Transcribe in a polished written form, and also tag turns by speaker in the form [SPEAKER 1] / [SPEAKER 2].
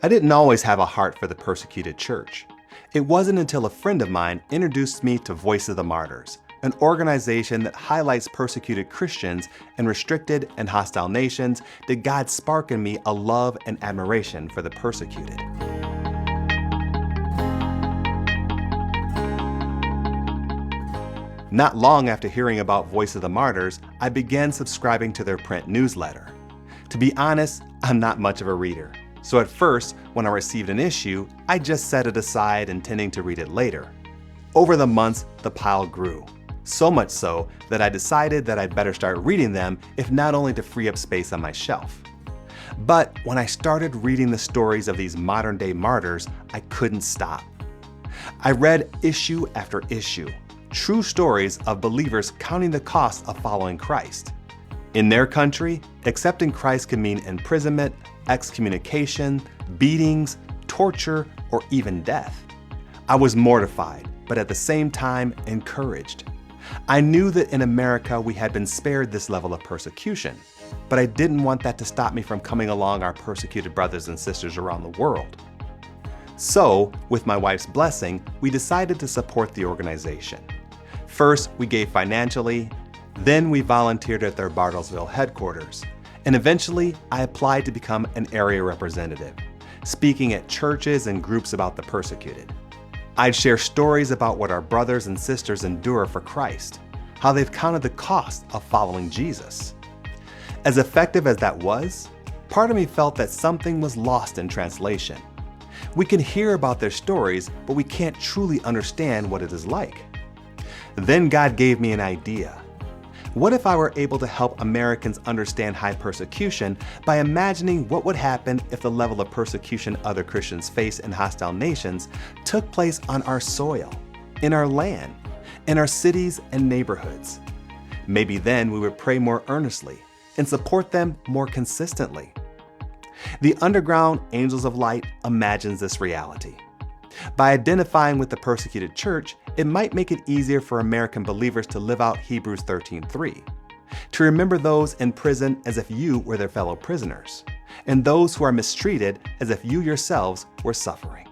[SPEAKER 1] I didn't always have a heart for the persecuted church. It wasn't until a friend of mine introduced me to Voice of the Martyrs, an organization that highlights persecuted Christians in restricted and hostile nations, did God spark in me a love and admiration for the persecuted. Not long after hearing about Voice of the Martyrs, I began subscribing to their print newsletter. To be honest, I'm not much of a reader. So at first, when I received an issue, I just set it aside intending to read it later. Over the months, the pile grew. So much so that I decided that I'd better start reading them, if not only to free up space on my shelf. But when I started reading the stories of these modern-day martyrs, I couldn't stop. I read issue after issue, true stories of believers counting the cost of following Christ. In their country, accepting Christ could mean imprisonment, excommunication, beatings, torture, or even death. I was mortified, but at the same time encouraged. I knew that in America we had been spared this level of persecution, but I didn't want that to stop me from coming along our persecuted brothers and sisters around the world. So, with my wife's blessing, we decided to support the organization. First, we gave financially, then we volunteered at their Bartlesville headquarters, and eventually I applied to become an area representative, speaking at churches and groups about the persecuted. I'd share stories about what our brothers and sisters endure for Christ, how they've counted the cost of following Jesus. As effective as that was, part of me felt that something was lost in translation. We can hear about their stories, but we can't truly understand what it is like. Then God gave me an idea. What if I were able to help Americans understand high persecution by imagining what would happen if the level of persecution other Christians face in hostile nations took place on our soil, in our land, in our cities and neighborhoods? Maybe then we would pray more earnestly and support them more consistently. The underground Angels of Light imagines this reality. By identifying with the persecuted church, it might make it easier for American believers to live out Hebrews 13:3, to remember those in prison as if you were their fellow prisoners, and those who are mistreated as if you yourselves were suffering.